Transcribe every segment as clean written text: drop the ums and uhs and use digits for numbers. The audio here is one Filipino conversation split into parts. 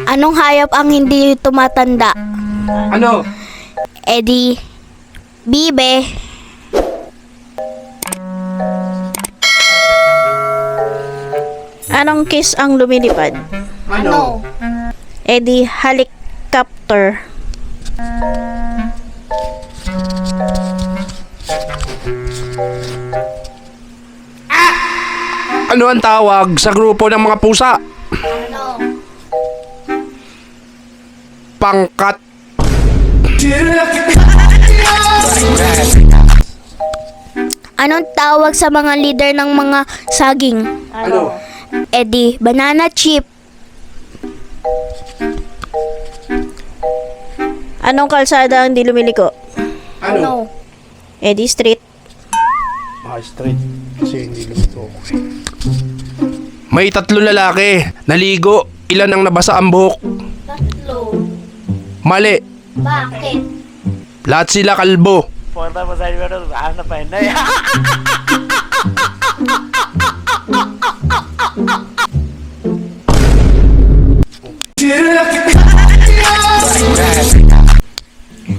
Anong hayop ang hindi tumatanda? Ano? Eddie, bibe. Anong kiss ang lumilipad? Ano? Eddie, helicopter. Ano ang tawag sa grupo ng mga pusa? Pangkat. Anong tawag sa mga leader ng mga saging? Ano? Eddie, banana chip. Anong kalsada ang di lumiliko? Ano? Eddie Street. Straight. Kasi hindi lumito. May 3 lalaki. Naligo. Ilan ang nabasa ang buhok? 3. Mali. Bakit? Lahat sila kalbo. Pumunta mo sa inyo doon, ano pa yun na yan?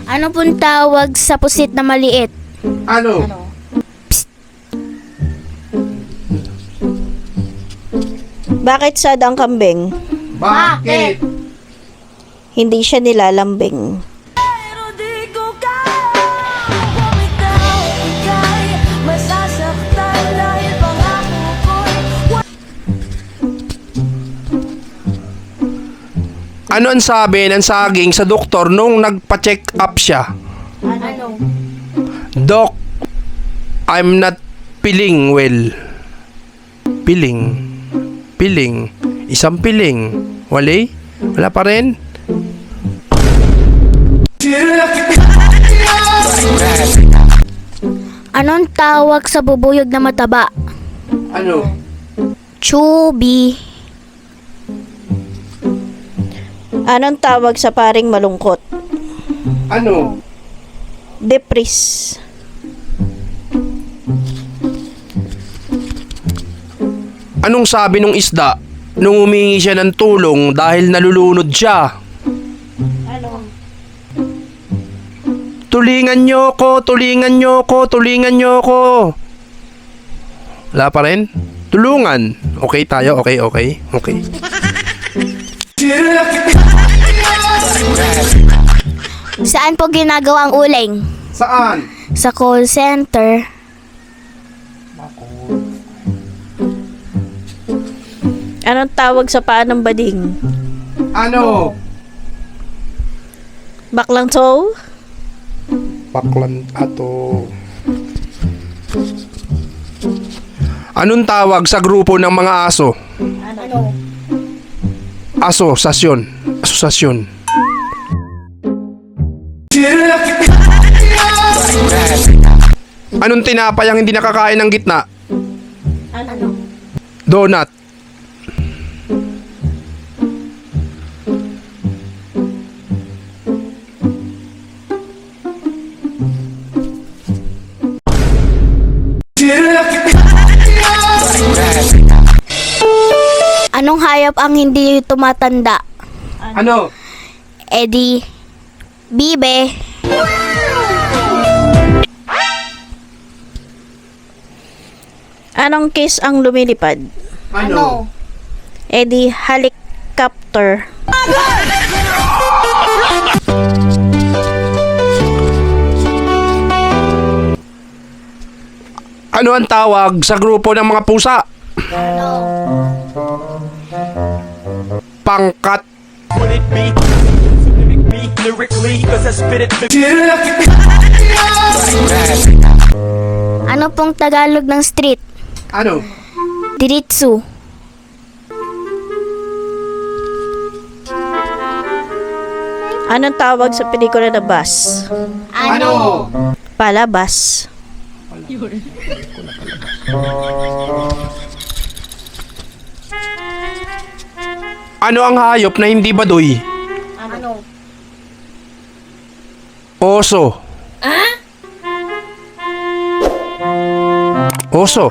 Ano pong tawag sa pusit na maliit? Ano? Bakit sad ang kambing? Bakit? Hindi siya nilalambing. Ano ang sabi ng saging sa doktor nung nagpa-check up siya? Ano? Doc, I'm not feeling well. Piling. Piling. Isang piling. Wali? Wala pa rin? Anong tawag sa bubuyog na mataba? Ano? Chubby. Anong tawag sa paring malungkot? Ano? Depris. Anong sabi nung isda nung humingi siya ng tulong dahil nalulunod siya? Tulingan niyo ko, tulingan niyo ko, tulingan niyo ko. Wala pa rin? Tulungan. Okay tayo, okay. Saan po ginagawa ang uling? Saan? Sa call center. Anong tawag sa paa ng bading? Ano? Baklang toe? Baklan ato. Anong tawag sa grupo ng mga aso? Ano? Asosasyon. Asosasyon. Anong tinapay ang hindi nakakain ng gitna? Ano? Donut. Anong hayop ang hindi tumatanda? Ano? Eddie, bibe. Anong kiss ang lumilipad? Ano? Eddie, helicopter. Ano ang tawag sa grupo ng mga pusa? Pangkat. Would it be? Lyrically, cause I spit it. Ano pong Tagalog ng street? Ano? Diritsu. Anong tawag sa pelikula na bus? Ano? Palabas. Ano ang hayop na hindi baduy? Ano? Oso. Oso.